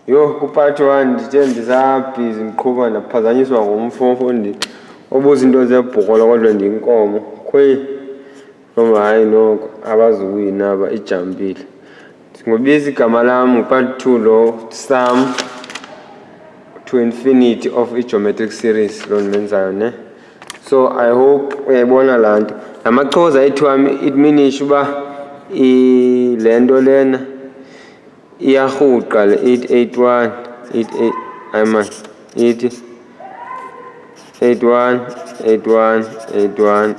Yo kupart 1 ndithe ndisabhizi ndiqhuba ndaphazanyiswa ngumfundi obuza into zebhola kodwa ndiyinkomo khwe noma hayi noko abazuwina aba ijampile. Ngobiza igama lam ngupart 2 lo sum to infinity of i-geometric series lo ndimenzayo ne. So I hope uyayibona laa nto. Lamaxhosa ethiwa it means uba le nto lena iyarhuqa le 881 88 ayman ithi 81 81 81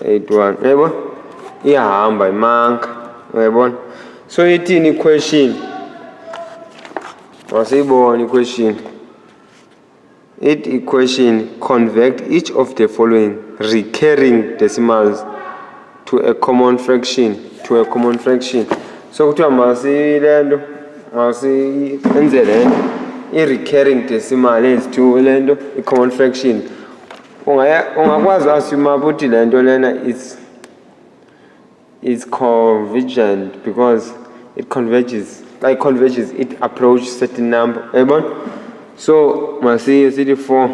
81 uyayibona iyahamba imanka uyayibona. So ithini i-question masiyibone i-question. It equation convert each of the following recurring decimals to a common fraction so kuthiwa masilento masiyenze lento i-recurring decimal ezi-2 lento i-common fraction. Ungakwazi assume ukuthi lento lena is convergent because it converges. Like converges, it approaches certain number. Everyone? So masiye sithi 4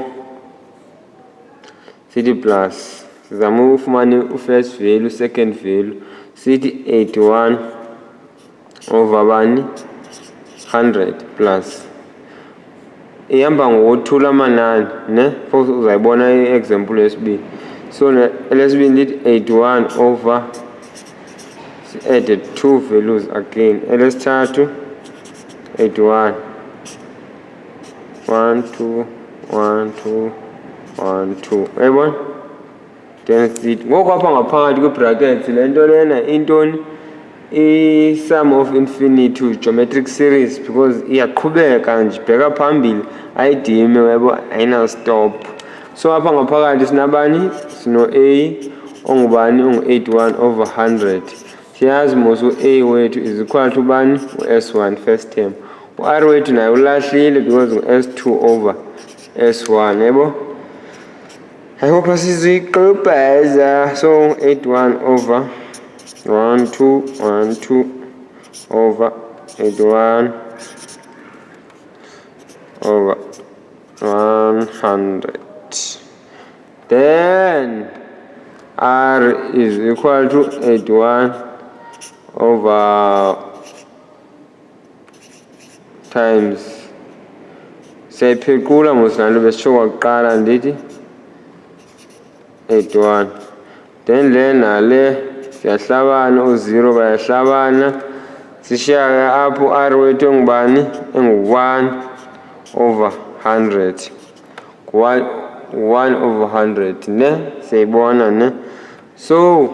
sithi plus sizama ufumane first value second value sithi 81 over bani 100 plus ihamba ngokuthula amanani ne futhi uzayibona i-example yesibili. So lesibili lithi 81 over added 2 values again elesithathu 81 1 2 1 2 1 2 uyayibona. Then sithi ngoku apha ngaphakathi kwi-brackets le nto lena intoni i-sum of infinity to geometric series because iyaqhubeka nje bheka phambili ayidime uyabo ayina-stop. So apha ngaphakathi sinabani sino-a ongubani ongu-81 over 100. Siyazi mos u-a wethu is equal to bani u-s1 first term. U-r wethu naye ulahlile because ngu-s2 over s1 yebo. I hope asizigqibheza. So 81 over 1 2 1 2 over 81 over 100. Then r is equal to 81 over times siyayiphequla mosinalo besitsho kwakuqala ndithi 81. Then le nale siyahlabana u-0 bayahlabana sishaya apho r wethu engubani engu-1 over 100 1 over 100 ne siyayibona ne. So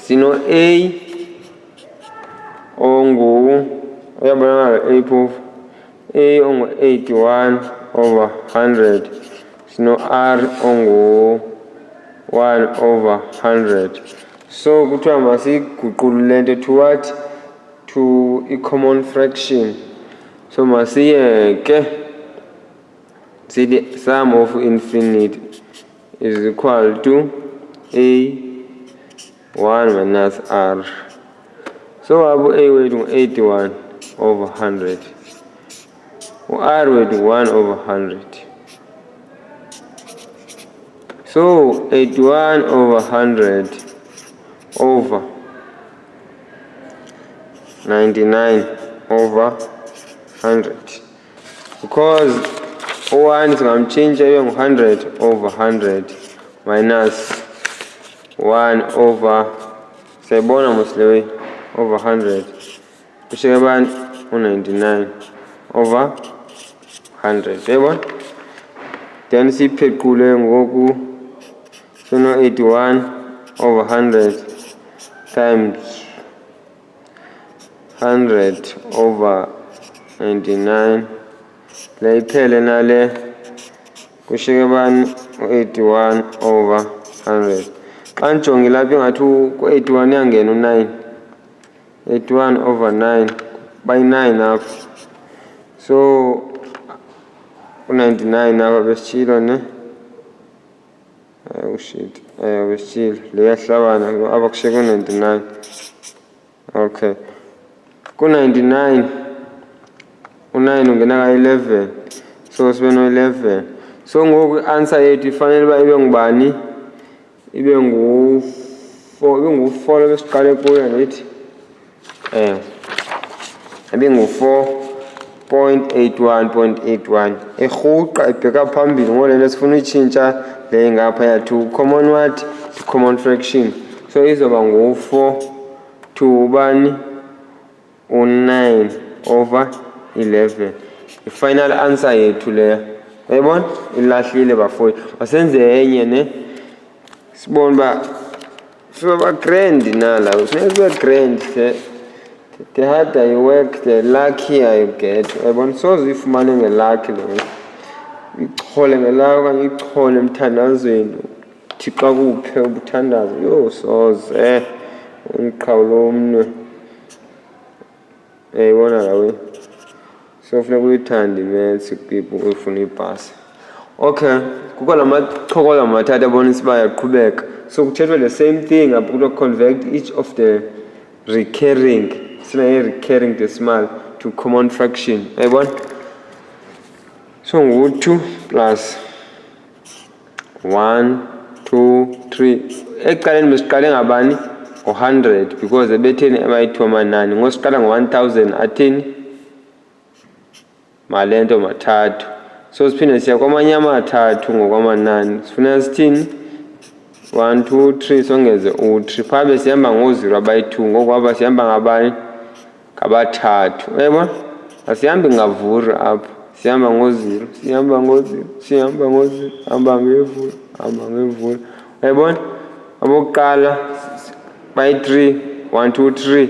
sino a uyabona a phofu a ongu-81 over 100 sino r ongu-1 over 100. So kuthiwa masiyiguqule lento to what to i-common fraction. So masiyeke sithi sum of infinity is equal to a 1 minus r. So abu a wethu ngu-81 over 100 u-r wethu 1 over 100. So 81 over 100 over 99 over 100 because u-1 singamtshintsha ibe ngu-100 over 100 minus 1 over siyayibona moslewe over 100 kushiyeke bani u-99 over 100 yayibona. Then siyiphequle ngoku sono 81 over 100 times 100 over 99 le iphele nale kushiyeke bani u-81 over 100. Xa ndijonge lapha ingathi ku-81 iyangena u-9 81 over 9 bayi-9 apho. So u-99 apha besitshilo ne shit besitshilo le yahlabana apha kushiyeke u-99. Okay ku-99 u-9 ungena ka-11 so sibe no-11 so ngoku i-answer yethu ifanele uba ibe ngubani ibe ngu-4 ebesiqale kuyo ndithi ibe ngu-4.81 irhuqa ibheka phambili ngole nto sifuna uyitshintsha le ngaphaya to common what to common fraction so izoba ngu-4 to ubani u-9 over 11 i-final answer yethu leya uyayibona ilahlile bafowethu masenze enye ne sibone uba sizoba grand nala funeka sibe grand the harder you work the luckier you get uyayibona soze uyifumane ngelakhi le uyichole ngelakho okanye uyichole emthandazweni thi xa kuphe ubuthandazo yho soze undiqhawulo umnwe uyayibona lawe so funeka uyithande imaths people ufuna ibhasi okay kukho la machokola mathathu abonisa uba yaqhubeka so kuthethwa the same thing apho convert each of the recurring recurring decimal to common fraction uyayibona so ngu-2 plus 1 2 3 ekuqaleni besiqale ngabani 100 because ebetheni abayi-2 amanani ngosiqala ngo-1000 athini malento mathathu so siphinde siya kwamanye amathathu ngokwamanani sifuneka sithini 1 2 3 songeze u-3 phaa besihamba ngo-0 abayi-2 ngoku apha sihamba ngabani ngabathathu uyayibona asihambi ngavura apha sihamba ngo-0 hamba ngevula uyayibona abokuqala bayi-3 1 2 3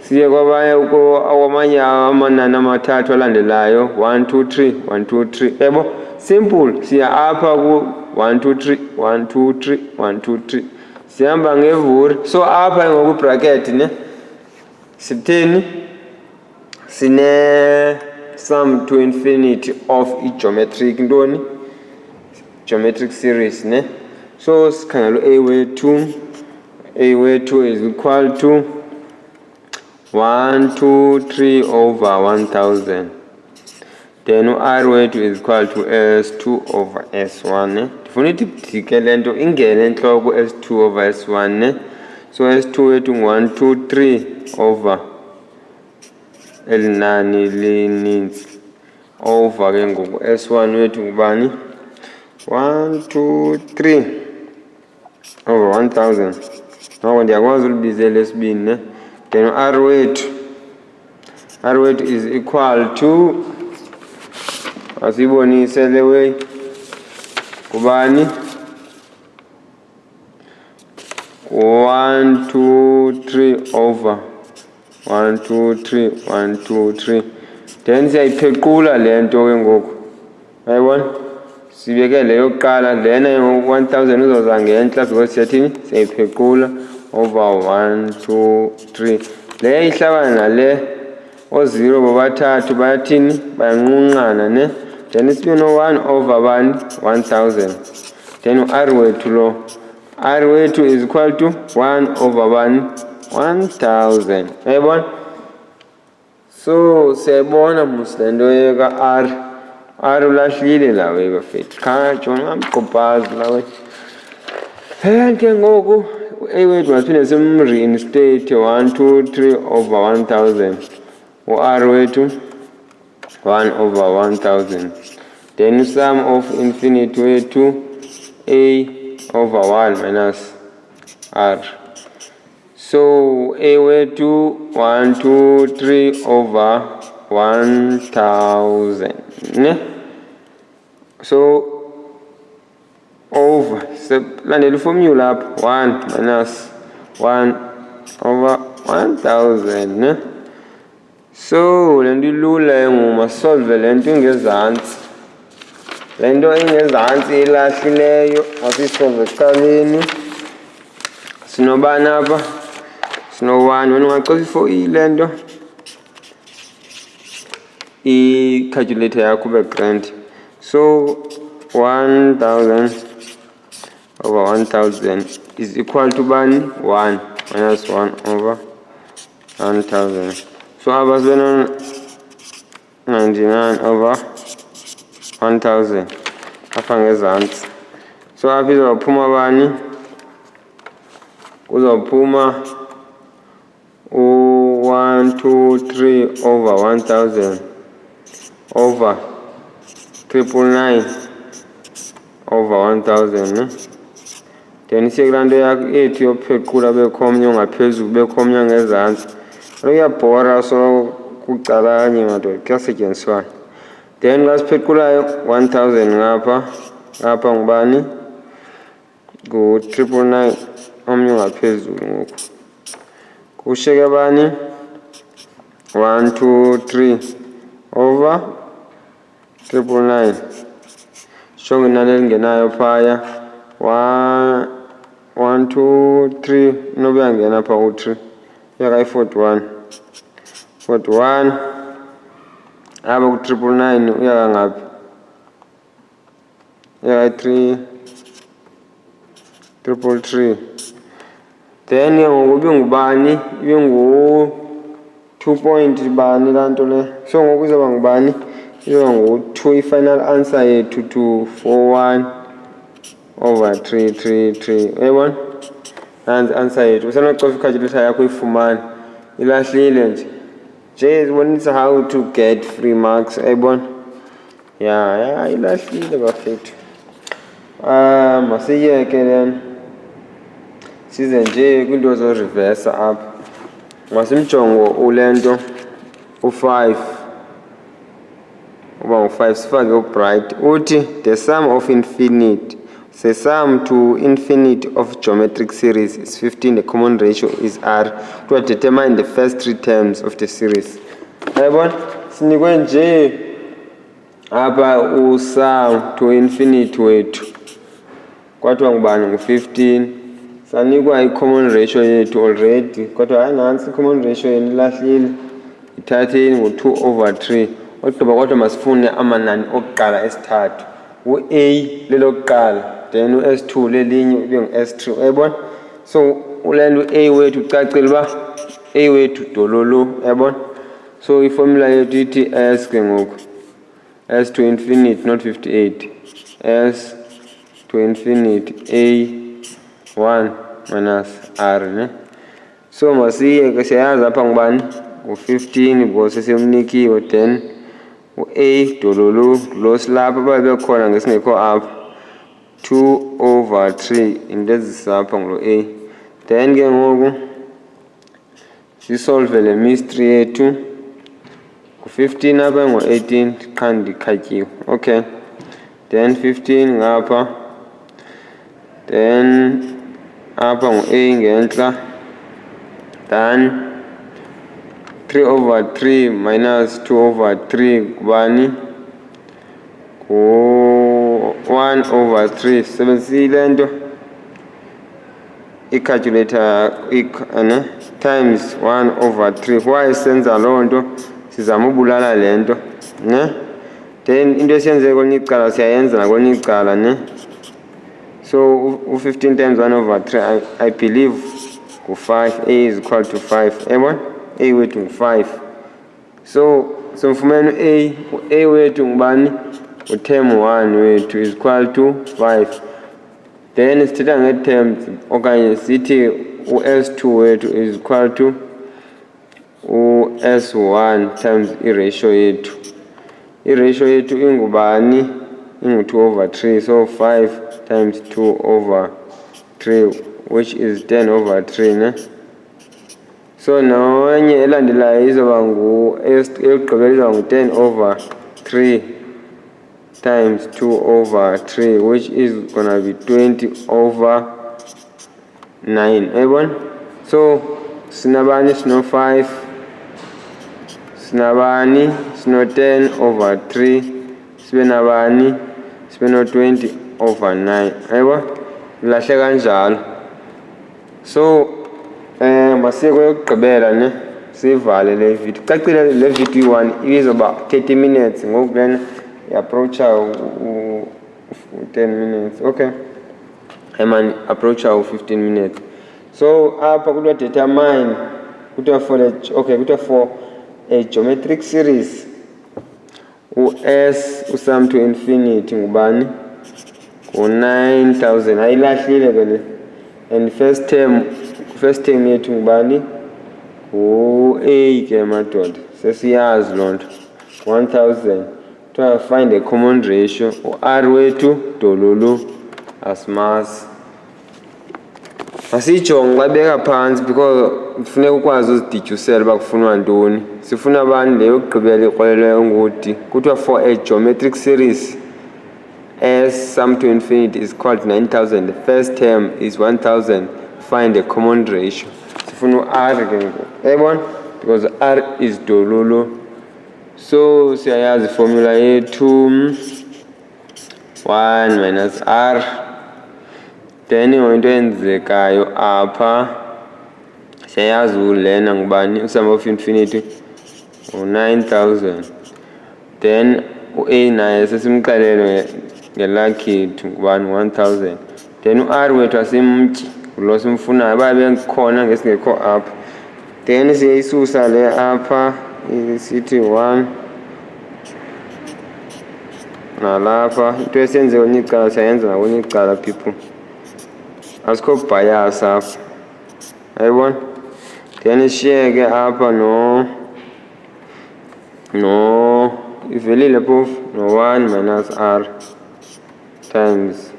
siye kwamanye amanani amathathu alandelayo 1 2 3 1 2 3 yebo simple siya apha ku 1 2 3 1 2 3 1 2 3 sihamba ngevuri so apha ngoku bracket ne sithini sine sum to infinity of geometric ntoni geometric series ne so sikhangela a wethu is equal to 1 2 3 over 1000 then r wethu is equal to s2 over s1 ne ndifuna idike le nto ingene entloko s2 over s1 ne so s2 wethu ngu-1 2 3 over elinani lininzi over ke ngoku s1 wethu ngubani 1 2 3 over 1000 noko ndiyakwazi ulibizela esibini ne then r wethu is equal to asibonise le way kubani 1 2 3 over 1 2 3 1 2 3 then siyayiphequla le nto ke ngoku ayibona sibeke le yokuqala lena ngo-1000 uzoza ngentla because siyathini siyayiphequla over 1 2 3 le ihlabana nale o-0 bobathathu bayathini bayanqunqana ne then sibe no-1 over bani 1000 then u-r wethu lo r wethu is equal to 1 over bani 1000 uyayibona so siyayibona mus le nto ka-r ulahlile lawe bafethu kha jona amgqobhazi lawe then ke ngoku a wethu masiphinde simreinstate 1 2 3 over 1000 u-r wethu 1 over 1000 then sum of infinity wethu a over 1 minus r so a wethu 1 2 3 over 1000 ne so over landela iformula apha 1 minus 1 over 1000 ne so le nto ilula masolve le nto ingezantsi le nto ingezantsi ilahlileyo masiyisolve ekuqaleni sinobani apha sino-1 wena ungacela i-4 le nto i-calculator yakho ube grand so 1000 over 1000 is equal to bani 1 minus 1 over 1000 so apha sibe 99 over 1000 apha ngezantsi. So apha izawuphuma bani? Kuzawuphuma u-123 over 1000 over 999 over 1000 then siye kulaa nto yethu yophequla bekho omnye ongaphezulu bekho omnye ngezantsi. Kuyabhora so kucalanye madoda kuyasetyenziswana. Then xa siphequlayo 1000 ngapha ngubani? Ngu-999 omnye ongaphezulu ngoku. Kushiyeke bani? 123 over 999. Jonga inani elingenayo phaya 1 2 3 noba uyangena phaa u-3 uyaka-41 apha ku-999 uyaka ngaphi? uyaka-333. Then ke ngoku ibingubani? Ibingu-2 point bani laa nto le? So ngoku izawuba ngubani? Izawuba ngu-2 i-final answer yethu to 41 over 333. Uyayibona? Nansi answer yethu. Usenocofa ikhaltyuletha yakho uyifumane. Ilahlile nje. Nje zibonisa how to get free marks. Uyayibona? Ya ilahlile bafethu. Masiyeke then size nje kwiinto zoreversa apha. Masimjongo ule nto u-5 uba ngu-5 sifake ubright uthi the sum of infinite. The sum to infinite of geometric series is 15. The common ratio is R. To determine the first 3 terms of the series. Uyabona? Sinikwe nje apha usum to infinite wethu. Kwathiwa ngubani? Ngu-15. Sanikwa i-common ratio yethu already. Kodwa hayi nantsi i-common ratio yenu ilahlile. Ithatheni ngu-2 over 3. Ogqiba kodwa masifune amanani okuqala esithathu. U-A lelokuqala, then u-S2 lelinye ube ngu-S3. Uyabona? So ule nto u-A wethu ucacile uba A wethu dololo. Uyabona? So iformula yethu ithi S ke ngoku. S to infinite, not 58. S to infinite A1 minus R. Ne? So masiye ke siyayazi apha ngubani? Ngu-15 because semnikiwe then u-A dololo lo silapha babekhona ngesingekho apha 2 over 3 into ezisapha ngulo A. Then ke ngoku sisolve le mystery yethu ngu-15 apha ngu-18 qha ndikhatyiwe. Okay, then 15 ngapha, then apha ngu-A ngentla, then 3 over 3 minus 2 over 3 kubani? Ku-1 over 3. Sebenzisile nto i-calculator times 1 over 3. Why senza loo nto? Sizama ubulala le nto ne? Then into esiyenze kwelinye icala siyayenza nakwelinye icala ne? So u-15 times 1 over 3 I believe ngu-5. A is equal to 5. Ebona? A wethu ngu-5. So mfumene A wethu ngubani? U-term 1 wethu is equal to 5. Then sithetha nge-terms okanye sithi u-S2 wethu is equal to u-S1 times i-ratio yethu. I-ratio yethu ingubani? Ingu-2 over 3. So 5 times 2 over 3 which is 10 over 3 ne? So nonye elandelayo izoba eyokugqibela izoba ngu-10 over 3 times 2 over 3 which is gonna be 20 over 9. Uyabona? So sinabani? Sino-5, sinabani? Sino-10 over 3, sibe nabani? Sibe no-20 over 9. Uyabona? Ilahle kanjalo. So masiye kweyokugqibela ne? Siyivale le video. Cacile le video 1 izoba 30 minutes ngoku lena i-approacha u-10 minutes. Okay, man, approacha u-15 minutes. So apha kuthiwa determine, kuthiwa for a geometric series u-s usum to infinity ngubani u-9000 ayilahlile ke le and first term yethu ngubani u-a ke madoda sesiyazi loo nto 1000 to find a common ratio u-r wethu dolulu asimazi asiyijonge xa beka phantsi because kufuneka ukwazi uzidityusela uba kufunwa ntoni sifuna abantu le yokugqibela ikrolelweyo ngudi kuthiwa for a geometric series as sum to infinity is called 9000 the first term is 1000 find a common ratio sifuna u-r ke ngoku uyayibona because r is dolulu so siyayazi iformula yethu 1 minus r then into enzekayo apha siyayazi ulena ngubani usum of infinity u-9000 then u-a naye sesimxelele ngelakhi yethu ngubani 1000 then u-r wethu asimtyi lo simfunayo uba bengikhona ngesingekho apha then siyayisusa le apha sithi 1 nalapha into esiyenze kwenye icala siyayenza nakwenye icala people asikho bias apha ayibona then ishiyeke apha no ivelile phofu no-1 minus r times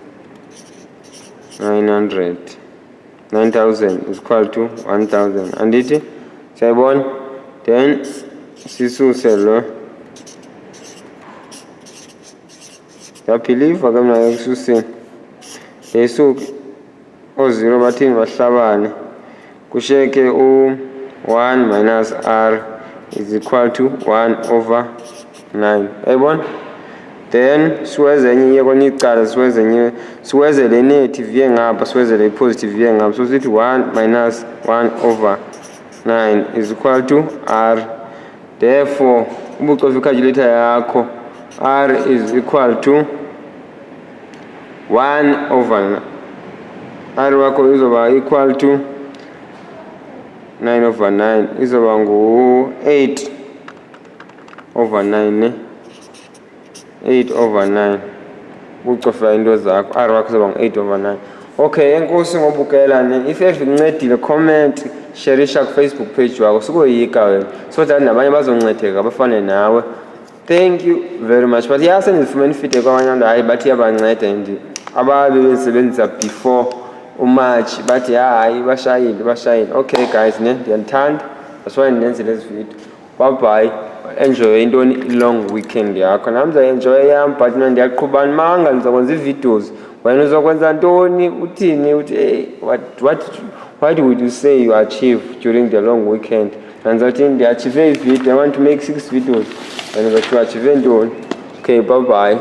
9000 is equal to 1000 andithi siyayibona then sisuse lo ndiyaphiliva ke mna ekususeni yayisuke o-0 bathini bahlabane kushiyeke u-1 minus r is equal to 1/9 ayibona then siweze enye iye kwenye icala siweze le negative iye ngapha siweze le positive iye ngapha so sithi 1 minus 1/9 is equal to r therefore ubucofa icalculator yakho r is equal to 1/9 r wakho izoba equal to 9/9 izoba ngu-8/9 8/9 ucofa into zakho r wakho izoba ngu-8/9 okay enkosi ngobukela if ekuncedile comment shareisha ku-Facebook page wakho sukoyika wena so that nabanye bazoncedeka bafane nawe thank you very much but sendizifumene ifeedback kwabanye abantu hayi bathi iyabanceda and ababe besebenzisa before umarch bathi hayi bashayile okay guys ndiyanithanda that's why ndinenzile ezi video bye bye enjoy intoni long weekend yakho nami ndizayenjoy yam but mna ndiyaqhubana manga ndizokwenza ii-videos wena uzokwenza ntoni uthini uthi hey what would you say you achieve during the long weekend nandizothi ndiachieve i-video I want to make 6 videos wena uzothi uachieve ntoni okay bye bye